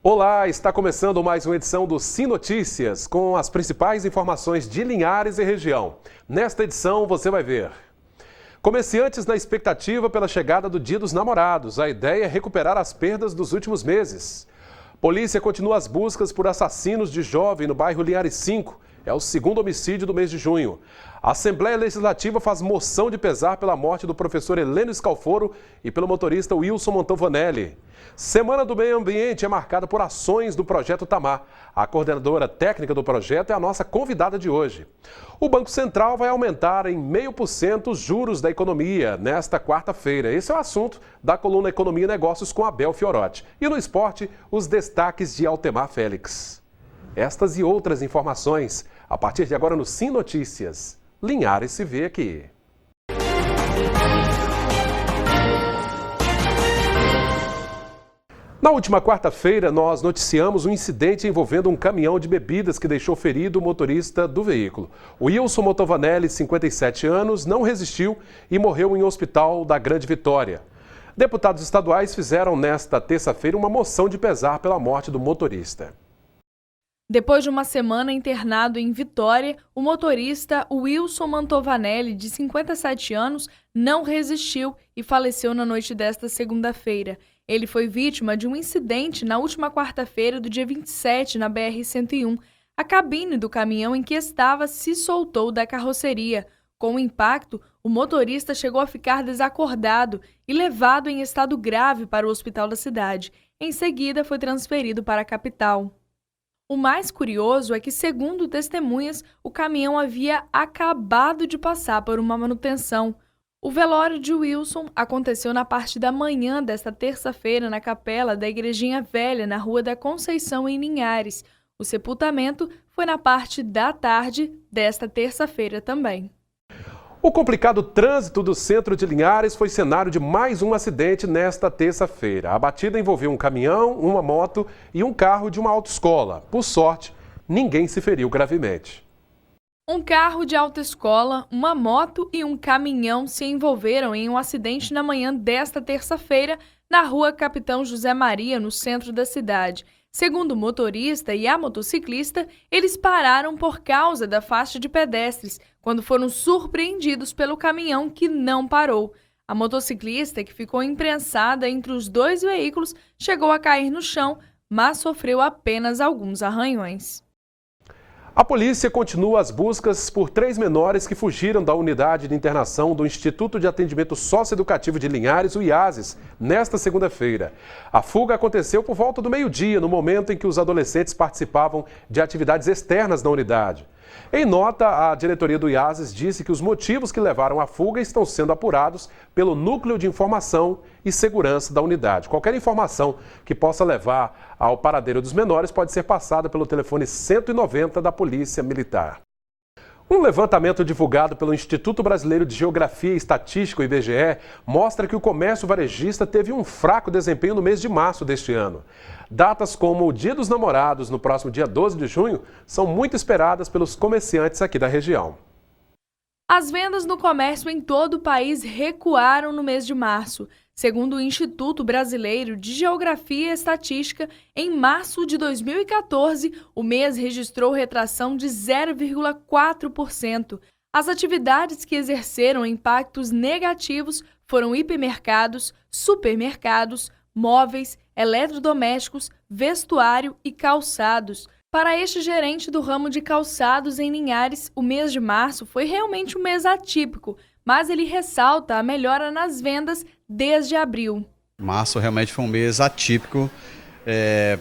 Olá, está começando mais uma edição do Sim Notícias, com as principais informações de Linhares e região. Nesta edição você vai ver: comerciantes na expectativa pela chegada do Dia dos Namorados. A ideia é recuperar as perdas dos últimos meses. Polícia continua as buscas por assassinos de jovem no bairro Linhares 5. É o segundo homicídio do mês de junho. A Assembleia Legislativa faz moção de pesar pela morte do professor Heleno Scalforo e pelo motorista Wilson Montovanelli. Semana do Meio Ambiente é marcada por ações do Projeto Tamar. A coordenadora técnica do projeto é a nossa convidada de hoje. O Banco Central vai aumentar em 0,5% os juros da economia nesta quarta-feira. Esse é o assunto da coluna Economia e Negócios com Abel Fiorotti. E no esporte, os destaques de Altemar Félix. Estas e outras informações, a partir de agora no Sim Notícias. Linhares se vê aqui. Na última quarta-feira, nós noticiamos um incidente envolvendo um caminhão de bebidas que deixou ferido o motorista do veículo. O Wilson Montovanelli, 57 anos, não resistiu e morreu em um hospital da Grande Vitória. Deputados estaduais fizeram nesta terça-feira uma moção de pesar pela morte do motorista. Depois de uma semana internado em Vitória, o motorista Wilson Montovanelli, de 57 anos, não resistiu e faleceu na noite desta segunda-feira. Ele foi vítima de um incidente na última quarta-feira do dia 27, na BR-101. A cabine do caminhão em que estava se soltou da carroceria. Com o impacto, o motorista chegou a ficar desacordado e levado em estado grave para o hospital da cidade. Em seguida, foi transferido para a capital. O mais curioso é que, segundo testemunhas, o caminhão havia acabado de passar por uma manutenção. O velório de Wilson aconteceu na parte da manhã desta terça-feira na capela da Igrejinha Velha, na Rua da Conceição, em Linhares. O sepultamento foi na parte da tarde desta terça-feira também. O complicado trânsito do centro de Linhares foi cenário de mais um acidente nesta terça-feira. A batida envolveu um caminhão, uma moto e um carro de uma autoescola. Por sorte, ninguém se feriu gravemente. Um carro de autoescola, uma moto e um caminhão se envolveram em um acidente na manhã desta terça-feira na rua Capitão José Maria, no centro da cidade. Segundo o motorista e a motociclista, eles pararam por causa da faixa de pedestres, quando foram surpreendidos pelo caminhão que não parou. A motociclista, que ficou imprensada entre os dois veículos, chegou a cair no chão, mas sofreu apenas alguns arranhões. A polícia continua as buscas por 3 menores que fugiram da unidade de internação do Instituto de Atendimento Socioeducativo de Linhares, o IASES, nesta segunda-feira. A fuga aconteceu por volta do meio-dia, no momento em que os adolescentes participavam de atividades externas na unidade. Em nota, a diretoria do IASES disse que os motivos que levaram à fuga estão sendo apurados pelo Núcleo de Informação e Segurança da unidade. Qualquer informação que possa levar ao paradeiro dos menores pode ser passada pelo telefone 190 da Polícia Militar. Um levantamento divulgado pelo Instituto Brasileiro de Geografia e Estatística, o IBGE, mostra que o comércio varejista teve um fraco desempenho no mês de março deste ano. Datas como o Dia dos Namorados, no próximo dia 12 de junho, são muito esperadas pelos comerciantes aqui da região. As vendas no comércio em todo o país recuaram no mês de março. Segundo o Instituto Brasileiro de Geografia e Estatística, em março de 2014, o mês registrou retração de 0,4%. As atividades que exerceram impactos negativos foram hipermercados, supermercados, móveis, eletrodomésticos, vestuário e calçados. Para este gerente do ramo de calçados em Linhares, o mês de março foi realmente um mês atípico, mas ele ressalta a melhora nas vendas desde abril. Março realmente foi um mês atípico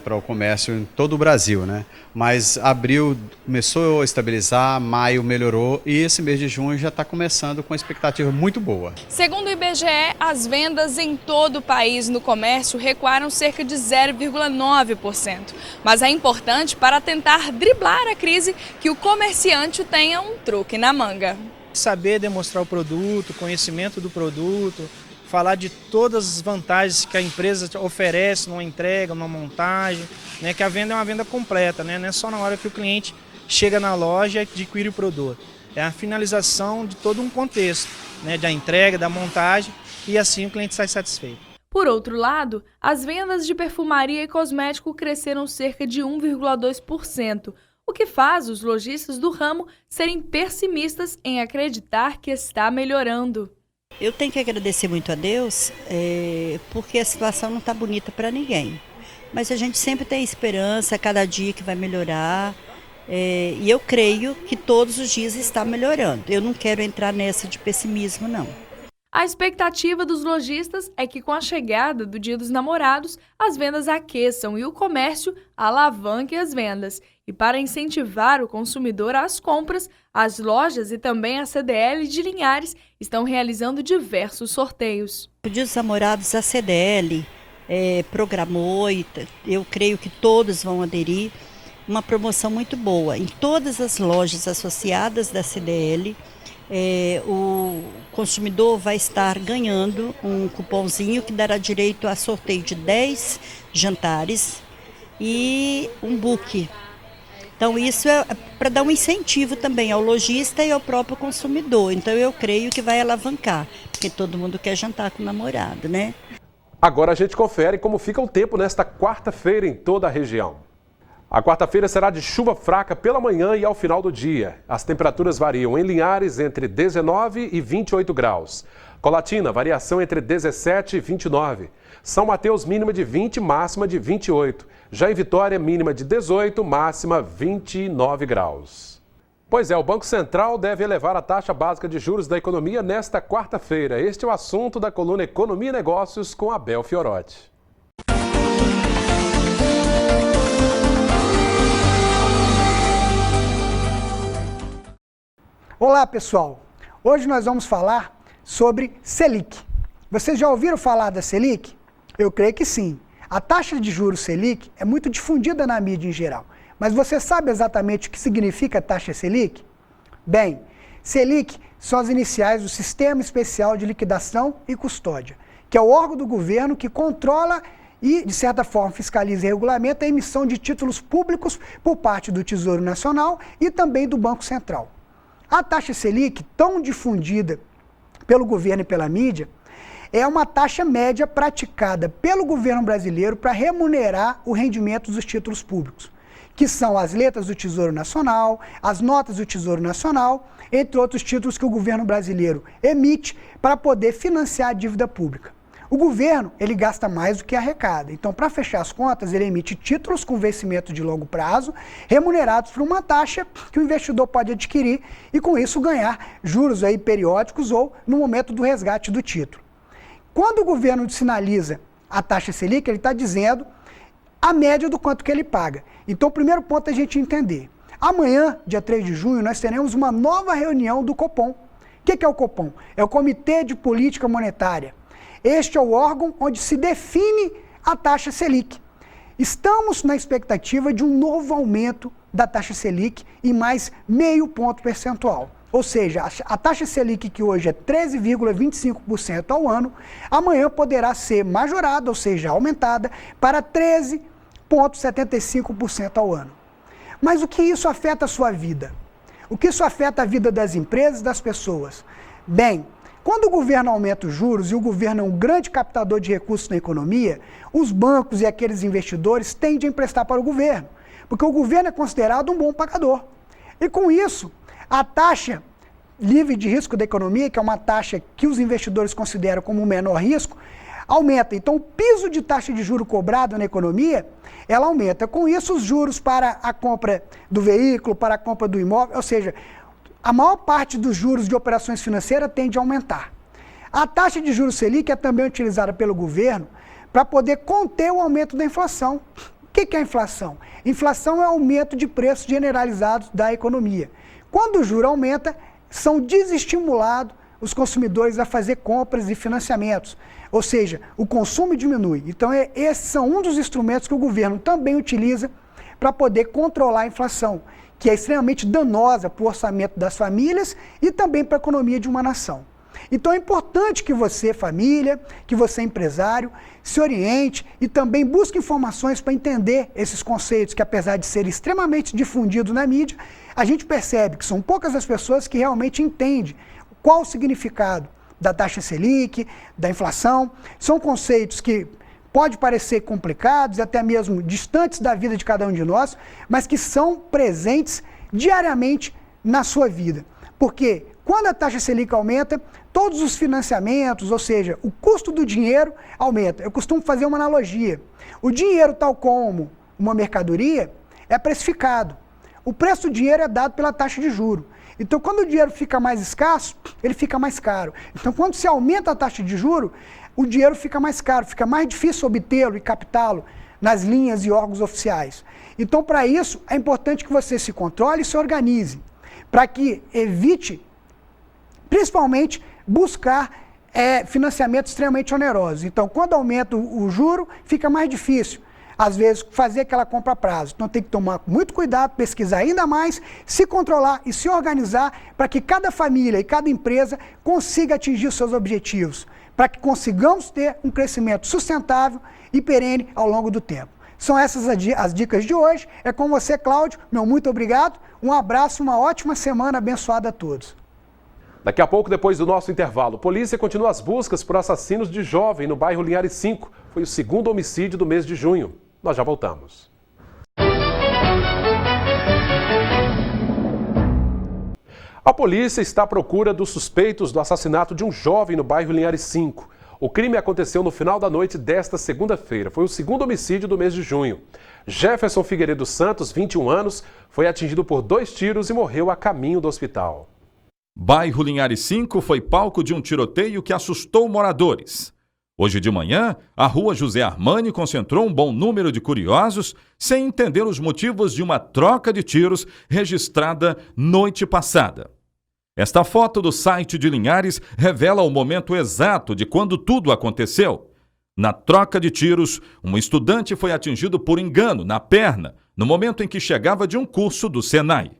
para o comércio em todo o Brasil, né? Mas abril começou a estabilizar, maio melhorou e esse mês de junho já está começando com uma expectativa muito boa. Segundo o IBGE, as vendas em todo o país no comércio recuaram cerca de 0,9%. Mas é importante para tentar driblar a crise que o comerciante tenha um truque na manga. Saber demonstrar o produto, conhecimento do produto, falar de todas as vantagens que a empresa oferece numa entrega, numa montagem, né, que a venda é uma venda completa, né, não é só na hora que o cliente chega na loja e adquire o produto. É a finalização de todo um contexto, né, da entrega, da montagem, e assim o cliente sai satisfeito. Por outro lado, as vendas de perfumaria e cosmético cresceram cerca de 1,2%, o que faz os lojistas do ramo serem pessimistas em acreditar que está melhorando. Eu tenho que agradecer muito a Deus, porque a situação não está bonita para ninguém. Mas a gente sempre tem esperança, cada dia que vai melhorar. E eu creio que todos os dias está melhorando. Eu não quero entrar nessa de pessimismo, não. A expectativa dos lojistas é que com a chegada do Dia dos Namorados, as vendas aqueçam e o comércio alavanque as vendas. E para incentivar o consumidor às compras, as lojas e também a CDL de Linhares estão realizando diversos sorteios. O Dia dos Namorados, a CDL programou, e eu creio que todos vão aderir, uma promoção muito boa. Em todas as lojas associadas da CDL, o consumidor vai estar ganhando um cupomzinho que dará direito a sorteio de 10 jantares e um book. Então isso é para dar um incentivo também ao lojista e ao próprio consumidor. Então eu creio que vai alavancar, porque todo mundo quer jantar com o namorado, né? Agora a gente confere como fica o tempo nesta quarta-feira em toda a região. A quarta-feira será de chuva fraca pela manhã e ao final do dia. As temperaturas variam em Linhares entre 19 e 28 graus. Colatina, variação entre 17 e 29. São Mateus, mínima de 20, máxima de 28. Já em Vitória, mínima de 18, máxima 29 graus. Pois é, o Banco Central deve elevar a taxa básica de juros da economia nesta quarta-feira. Este é o assunto da coluna Economia e Negócios com Abel Fiorotti. Olá pessoal, hoje nós vamos falar sobre Selic. Vocês já ouviram falar da Selic? Eu creio que sim. A taxa de juros Selic é muito difundida na mídia em geral, mas você sabe exatamente o que significa a taxa Selic? Bem, Selic são as iniciais do Sistema Especial de Liquidação e Custódia, que é o órgão do governo que controla e, de certa forma, fiscaliza e regulamenta a emissão de títulos públicos por parte do Tesouro Nacional e também do Banco Central. A taxa Selic, tão difundida pelo governo e pela mídia, é uma taxa média praticada pelo governo brasileiro para remunerar o rendimento dos títulos públicos, que são as letras do Tesouro Nacional, as notas do Tesouro Nacional, entre outros títulos que o governo brasileiro emite para poder financiar a dívida pública. O governo, ele gasta mais do que arrecada. Então, para fechar as contas, ele emite títulos com vencimento de longo prazo, remunerados por uma taxa que o investidor pode adquirir e, com isso, ganhar juros aí periódicos ou no momento do resgate do título. Quando o governo sinaliza a taxa Selic, ele está dizendo a média do quanto que ele paga. Então, o primeiro ponto é a gente entender. Amanhã, dia 3 de junho, nós teremos uma nova reunião do Copom. O que é o Copom? É o Comitê de Política Monetária. Este é o órgão onde se define a taxa Selic. Estamos na expectativa de um novo aumento da taxa Selic em mais 0,5 ponto percentual. Ou seja, a taxa Selic, que hoje é 13,25% ao ano, amanhã poderá ser majorada, ou seja, aumentada, para 13,75% ao ano. Mas o que isso afeta a sua vida? O que isso afeta a vida das empresas e das pessoas? Bem, quando o governo aumenta os juros e o governo é um grande captador de recursos na economia, os bancos e aqueles investidores tendem a emprestar para o governo, porque o governo é considerado um bom pagador. E com isso, a taxa livre de risco da economia, que é uma taxa que os investidores consideram como o menor risco, aumenta. Então, o piso de taxa de juro cobrado na economia, ela aumenta. Com isso, os juros para a compra do veículo, para a compra do imóvel, ou seja, a maior parte dos juros de operações financeiras tende a aumentar. A taxa de juros Selic é também utilizada pelo governo para poder conter o aumento da inflação. O que é a inflação? Inflação é o aumento de preços generalizados da economia. Quando o juro aumenta, são desestimulados os consumidores a fazer compras e financiamentos. Ou seja, o consumo diminui. Então, esses são um dos instrumentos que o governo também utiliza para poder controlar a inflação, que é extremamente danosa para o orçamento das famílias e também para a economia de uma nação. Então é importante que você, família, que você, empresário, se oriente e também busque informações para entender esses conceitos que, apesar de serem extremamente difundidos na mídia, a gente percebe que são poucas as pessoas que realmente entendem qual o significado da taxa Selic, da inflação. São conceitos que podem parecer complicados, até mesmo distantes da vida de cada um de nós, mas que são presentes diariamente na sua vida. Porque quando a taxa Selic aumenta, todos os financiamentos, ou seja, o custo do dinheiro aumenta. Eu costumo fazer uma analogia. O dinheiro, tal como uma mercadoria, é precificado. O preço do dinheiro é dado pela taxa de juros. Então, quando o dinheiro fica mais escasso, ele fica mais caro. Então, quando se aumenta a taxa de juros, o dinheiro fica mais caro, fica mais difícil obtê-lo e captá-lo nas linhas e órgãos oficiais. Então, para isso, é importante que você se controle e se organize, para que evite, principalmente, buscar financiamentos extremamente onerosos. Então, quando aumenta o juro, fica mais difícil, às vezes, fazer aquela compra a prazo. Então, tem que tomar muito cuidado, pesquisar ainda mais, se controlar e se organizar para que cada família e cada empresa consiga atingir os seus objetivos, para que consigamos ter um crescimento sustentável e perene ao longo do tempo. São essas as dicas de hoje. É com você, Cláudio. Meu muito obrigado. Um abraço, uma ótima semana abençoada a todos. Daqui a pouco, depois do nosso intervalo, polícia continua as buscas por assassinos de jovem no bairro Linhares 5. Foi o segundo homicídio do mês de junho. Nós já voltamos. A polícia está à procura dos suspeitos do assassinato de um jovem no bairro Linhares 5. O crime aconteceu no final da noite desta segunda-feira. Foi o segundo homicídio do mês de junho. Jefferson Figueiredo Santos, 21 anos, foi atingido por 2 tiros e morreu a caminho do hospital. Bairro Linhares 5 foi palco de um tiroteio que assustou moradores. Hoje de manhã, a rua José Armani concentrou um bom número de curiosos sem entender os motivos de uma troca de tiros registrada noite passada. Esta foto do site de Linhares revela o momento exato de quando tudo aconteceu. Na troca de tiros, um estudante foi atingido por engano na perna, no momento em que chegava de um curso do Senai.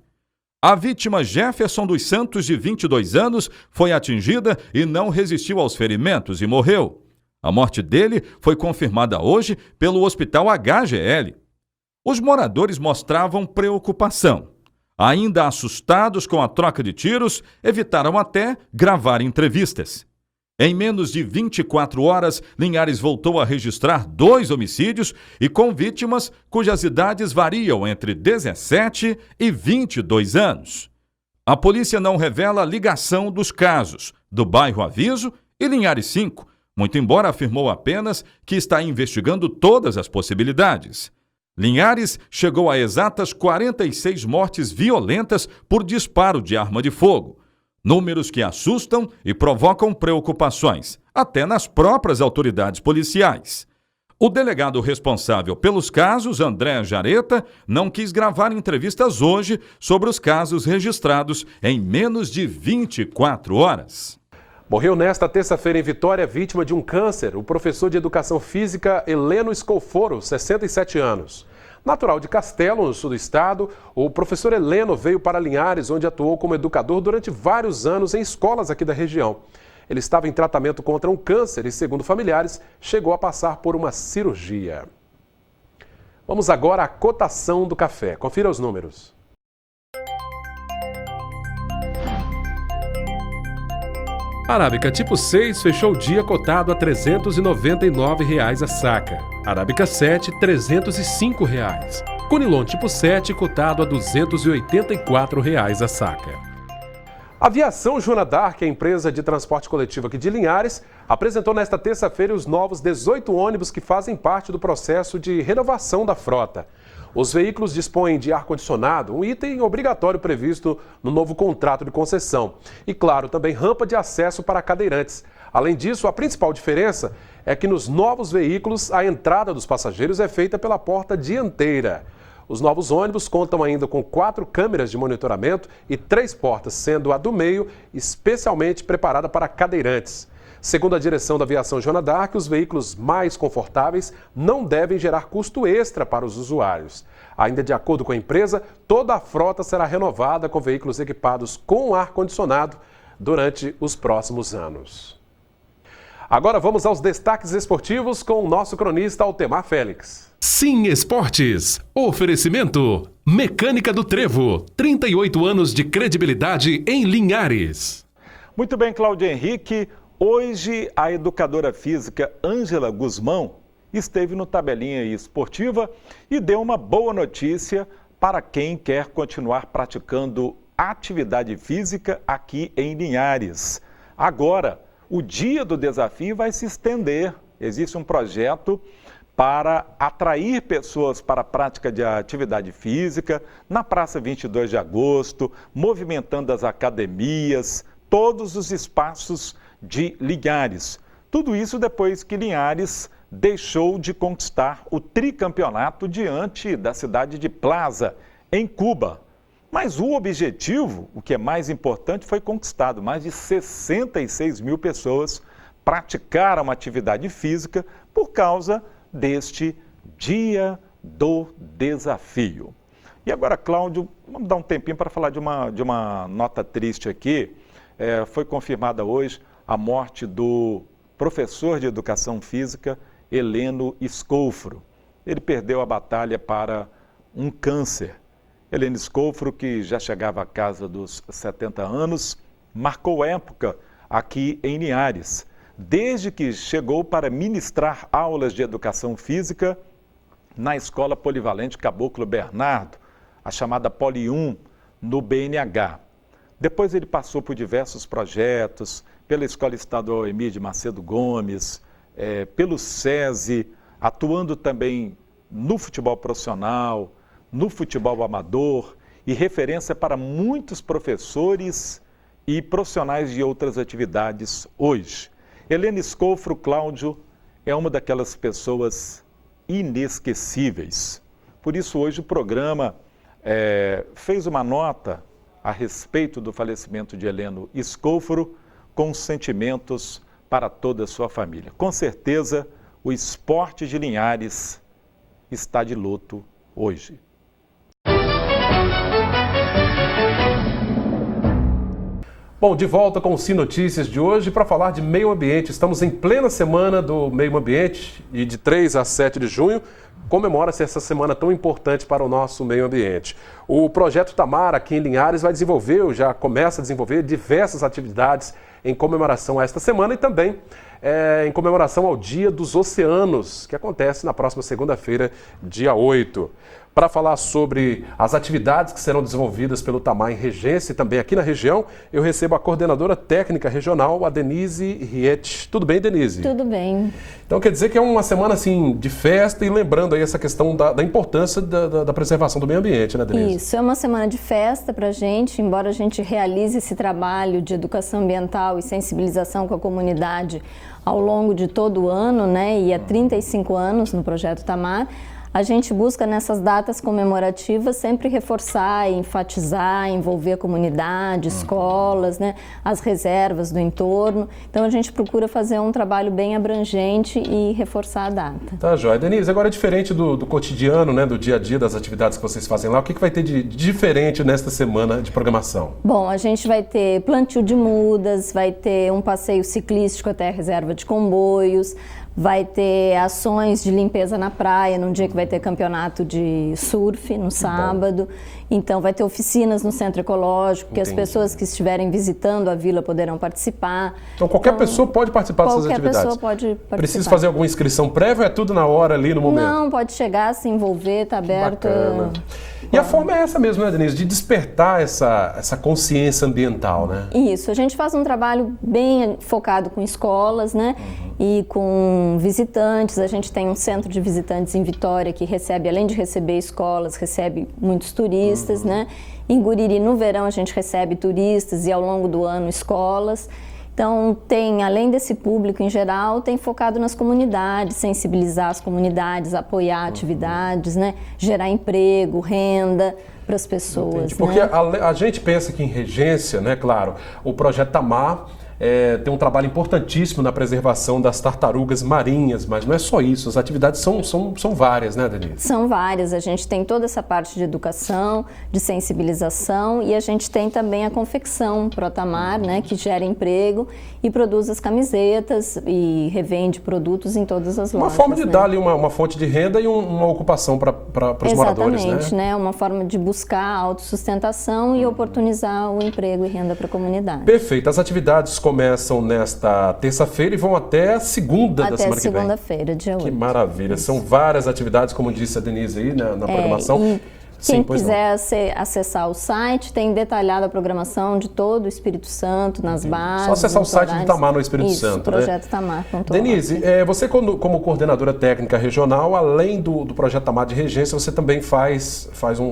A vítima Jefferson dos Santos, de 22 anos, foi atingida e não resistiu aos ferimentos e morreu. A morte dele foi confirmada hoje pelo Hospital HGL. Os moradores mostravam preocupação. Ainda assustados com a troca de tiros, evitaram até gravar entrevistas. Em menos de 24 horas, Linhares voltou a registrar 2 homicídios e com vítimas cujas idades variam entre 17 e 22 anos. A polícia não revela a ligação dos casos do bairro Aviso e Linhares 5, muito embora afirmou apenas que está investigando todas as possibilidades. Linhares chegou a exatas 46 mortes violentas por disparo de arma de fogo. Números que assustam e provocam preocupações, até nas próprias autoridades policiais. O delegado responsável pelos casos, André Jareta, não quis gravar entrevistas hoje sobre os casos registrados em menos de 24 horas. Morreu nesta terça-feira em Vitória, vítima de um câncer, o professor de Educação Física Heleno Scolforo, 67 anos. Natural de Castelo, no sul do estado, o professor Heleno veio para Linhares, onde atuou como educador durante vários anos em escolas aqui da região. Ele estava em tratamento contra um câncer e, segundo familiares, chegou a passar por uma cirurgia. Vamos agora à cotação do café. Confira os números. Arábica tipo 6 fechou o dia cotado a R$ 399 a saca. Arábica 7, R$ 305. Conilon tipo 7 cotado a R$ 284 a saca. A Aviação Joana d'Arc, a empresa de transporte coletivo aqui de Linhares, apresentou nesta terça-feira os novos 18 ônibus que fazem parte do processo de renovação da frota. Os veículos dispõem de ar-condicionado, um item obrigatório previsto no novo contrato de concessão. E, claro, também rampa de acesso para cadeirantes. Além disso, a principal diferença é que nos novos veículos a entrada dos passageiros é feita pela porta dianteira. Os novos ônibus contam ainda com 4 câmeras de monitoramento e 3 portas, sendo a do meio especialmente preparada para cadeirantes. Segundo a direção da Aviação Joana d'Arc, os veículos mais confortáveis não devem gerar custo extra para os usuários. Ainda de acordo com a empresa, toda a frota será renovada com veículos equipados com ar-condicionado durante os próximos anos. Agora vamos aos destaques esportivos com o nosso cronista Altemar Félix. Sim Esportes. Oferecimento Mecânica do Trevo. 38 anos de credibilidade em Linhares. Muito bem, Cláudio Henrique. Hoje, a educadora física Ângela Guzmão esteve no Tabelinha Esportiva e deu uma boa notícia para quem quer continuar praticando atividade física aqui em Linhares. Agora, o Dia do Desafio vai se estender. Existe um projeto para atrair pessoas para a prática de atividade física na Praça 22 de Agosto, movimentando as academias, todos os espaços de Linhares. Tudo isso depois que Linhares deixou de conquistar o tricampeonato diante da cidade de Plaza, em Cuba. Mas o objetivo, o que é mais importante, foi conquistado. Mais de 66 mil pessoas praticaram uma atividade física por causa deste Dia do Desafio. E agora, Cláudio, vamos dar um tempinho para falar de uma nota triste aqui. Foi confirmada hoje a morte do professor de Educação Física, Heleno Escolfro. Ele perdeu a batalha para um câncer. Heleno Escolfro, que já chegava à casa dos 70 anos, marcou época aqui em Linhares, desde que chegou para ministrar aulas de educação física na Escola Polivalente Caboclo Bernardo, a chamada Poli 1, no BNH. Depois ele passou por diversos projetos, pela Escola Estadual Emílio de Macedo Gomes, pelo SESI, atuando também no futebol profissional, no futebol amador e referência para muitos professores e profissionais de outras atividades hoje. Heleno Escolfro, Cláudio, é uma daquelas pessoas inesquecíveis. Por isso, hoje o programa fez uma nota a respeito do falecimento de Heleno Escolfro, com sentimentos para toda a sua família. Com certeza, o esporte de Linhares está de luto hoje. Bom, de volta com o Sim Notícias de hoje para falar de meio ambiente. Estamos em plena semana do meio ambiente e de 3 a 7 de junho comemora-se essa semana tão importante para o nosso meio ambiente. O Projeto Tamar aqui em Linhares vai desenvolver, ou já começa a desenvolver, diversas atividades em comemoração a esta semana e também em comemoração ao Dia dos Oceanos, que acontece na próxima segunda-feira, dia 8. Para falar sobre as atividades que serão desenvolvidas pelo Tamar em Regência e também aqui na região, eu recebo a coordenadora técnica regional, a Denise Riet. Tudo bem, Denise? Tudo bem. Então quer dizer que é uma semana assim de festa e lembrando aí essa questão da importância da preservação do meio ambiente, né, Denise? Isso, é uma semana de festa para a gente, embora a gente realize esse trabalho de educação ambiental e sensibilização com a comunidade ao longo de todo o ano, né, e há 35 anos no Projeto Tamar. A gente busca nessas datas comemorativas sempre reforçar, enfatizar, envolver a comunidade, escolas, né, as reservas do entorno. Então a gente procura fazer um trabalho bem abrangente e reforçar a data. Tá, joia. Denise, agora é diferente do cotidiano, né, do dia a dia, das atividades que vocês fazem lá. O que vai ter de diferente nesta semana de programação? Bom, a gente vai ter plantio de mudas, vai ter um passeio ciclístico até a reserva de comboios, vai ter ações de limpeza na praia, num dia que vai ter campeonato de surf, no sábado. Então, vai ter oficinas no Centro Ecológico, que as pessoas que estiverem visitando a vila poderão participar. Então, qualquer pessoa pode participar dessas atividades? Qualquer pessoa pode participar. Precisa fazer alguma inscrição prévia ou é tudo na hora, ali no momento? Não, pode chegar, se envolver, está aberto. Bacana. E a forma é essa mesmo, né, Denise? De despertar essa consciência ambiental, né? Isso, a gente faz um trabalho bem focado com escolas, né? E com visitantes. A gente tem um centro de visitantes em Vitória que recebe, além de receber escolas, recebe muitos turistas, né? Em Guriri, no verão, a gente recebe turistas e ao longo do ano escolas. Então, além desse público em geral, tem focado nas comunidades, sensibilizar as comunidades, apoiar atividades, né? Gerar emprego, renda para as pessoas. Entendi. Porque né? a gente pensa que em Regência, né, claro, o Projeto Tamar tem um trabalho importantíssimo na preservação das tartarugas marinhas, mas não é só isso, as atividades são várias, né, Denise? São várias, a gente tem toda essa parte de educação, de sensibilização e a gente tem também a confecção Protamar, né, que gera emprego e produz as camisetas e revende produtos em todas as lojas. Uma forma de né? dar ali uma fonte de renda e uma ocupação para os moradores, né? Exatamente, né? Uma forma de buscar a autossustentação e oportunizar o emprego e renda para a comunidade. Perfeito, as atividades começam nesta terça-feira e vão até segunda da semana que vem. Até segunda-feira, dia 8. Que maravilha. São várias atividades, como disse a Denise aí na programação. Quem quiser acessar o site, tem detalhada a programação de todo o Espírito Santo, nas bases. Só acessar o site do Tamar no Espírito Santo, Projeto Tamar. Denise, você como coordenadora técnica regional, além do Projeto Tamar de Regência, você também faz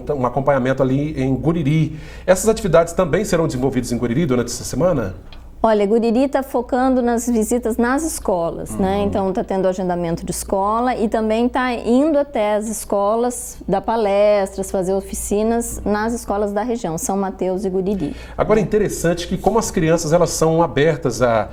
um acompanhamento ali em Guriri. Essas atividades também serão desenvolvidas em Guriri durante essa semana? Olha, Guriri está focando nas visitas nas escolas, né? Então está tendo agendamento de escola e também está indo até as escolas, dar palestras, fazer oficinas nas escolas da região, São Mateus e Guriri. Agora é interessante que como as crianças elas são abertas a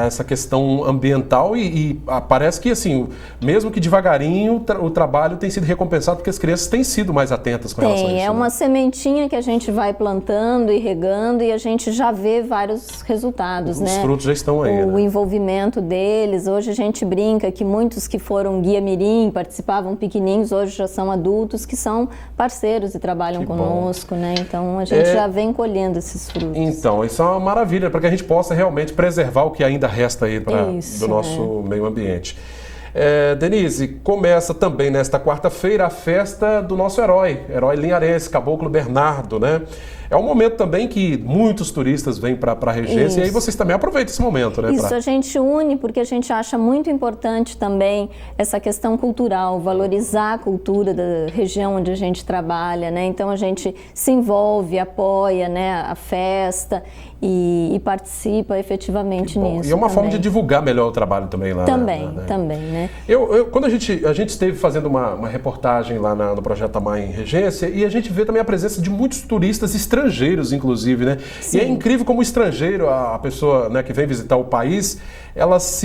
essa questão ambiental e parece que assim, mesmo que devagarinho o trabalho tem sido recompensado porque as crianças têm sido mais atentas com relação a isso. É uma sementinha que a gente vai plantando e regando e a gente já vê vários resultados, Os frutos já estão aí, o envolvimento deles. Hoje a gente brinca que muitos que foram guia mirim, participavam pequenininhos, hoje já são adultos que são parceiros e trabalham conosco, né? Então a gente já vem colhendo esses frutos. Então, isso é uma maravilha para que a gente possa realmente preservar o que ainda resta aí do nosso meio ambiente. Denise, começa também nesta quarta-feira a festa do nosso herói linharense, Caboclo Bernardo, né? É um momento também que muitos turistas vêm para a Regência e aí vocês também aproveitam esse momento, né? Isso, a gente une porque a gente acha muito importante também essa questão cultural, valorizar a cultura da região onde a gente trabalha, né? Então a gente se envolve, apoia, né, a festa e participa efetivamente nisso. E é uma forma de divulgar melhor o trabalho também lá. Também, né? Quando a gente esteve fazendo uma reportagem lá no Projeto Tamar em Regência e a gente vê também a presença de muitos turistas estrangeiros, inclusive, né? Sim. E é incrível como o estrangeiro, a pessoa, né, que vem visitar o país, elas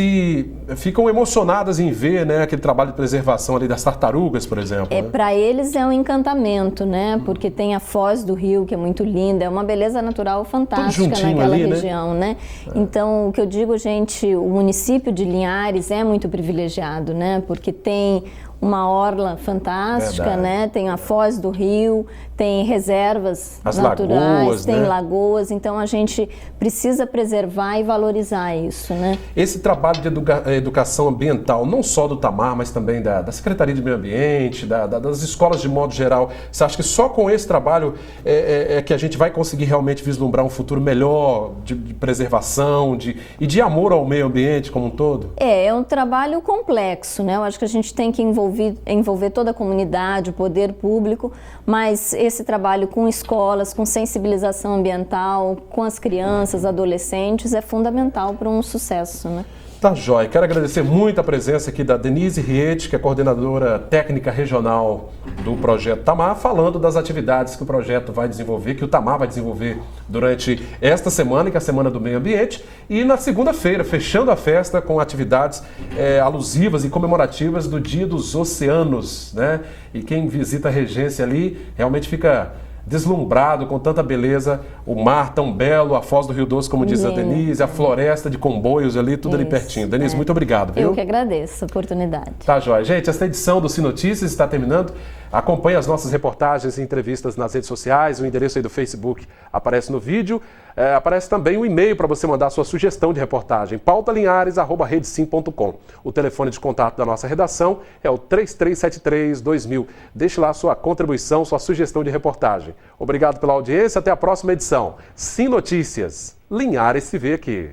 ficam emocionadas em ver, né, aquele trabalho de preservação ali das tartarugas, por exemplo. Né? Para eles é um encantamento, né? Porque tem a Foz do Rio, que é muito linda, é uma beleza natural fantástica naquela região, né? Então, o que eu digo, gente, o município de Linhares é muito privilegiado, né? Porque tem uma orla fantástica, né? Tem a Foz do Rio, tem reservas naturais, tem lagoas, então a gente precisa preservar e valorizar isso, né? Esse trabalho de educação ambiental, não só do Tamar, mas também da Secretaria de Meio Ambiente, das escolas de modo geral, você acha que só com esse trabalho é que a gente vai conseguir realmente vislumbrar um futuro melhor de preservação e de amor ao meio ambiente como um todo? É um trabalho complexo, né? Eu acho que a gente tem que envolver toda a comunidade, o poder público, mas esse trabalho com escolas, com sensibilização ambiental, com as crianças, adolescentes, é fundamental para um sucesso, né? Tá jóia. Quero agradecer muito a presença aqui da Denise Riete, que é coordenadora técnica regional do Projeto Tamar, falando das atividades que o projeto vai desenvolver, que o Tamar vai desenvolver durante esta semana, que é a Semana do Meio Ambiente, e na segunda-feira, fechando a festa com atividades alusivas e comemorativas do Dia dos Oceanos, né? E quem visita a Regência ali realmente fica deslumbrado com tanta beleza, o mar tão belo, a Foz do Rio Doce, como diz a Denise, a floresta de Comboios ali, tudo ali pertinho. Denise, muito obrigado, viu? Eu que agradeço a oportunidade. Tá jóia. Gente, esta edição do Sinotícias está terminando. Acompanhe as nossas reportagens e entrevistas nas redes sociais, o endereço aí do Facebook aparece no vídeo, aparece também o e-mail para você mandar a sua sugestão de reportagem, pautalinhares@redesim.com. O telefone de contato da nossa redação é o 3373-2000. Deixe lá a sua contribuição, sua sugestão de reportagem. Obrigado pela audiência, até a próxima edição. Sim Notícias, Linhares se vê aqui.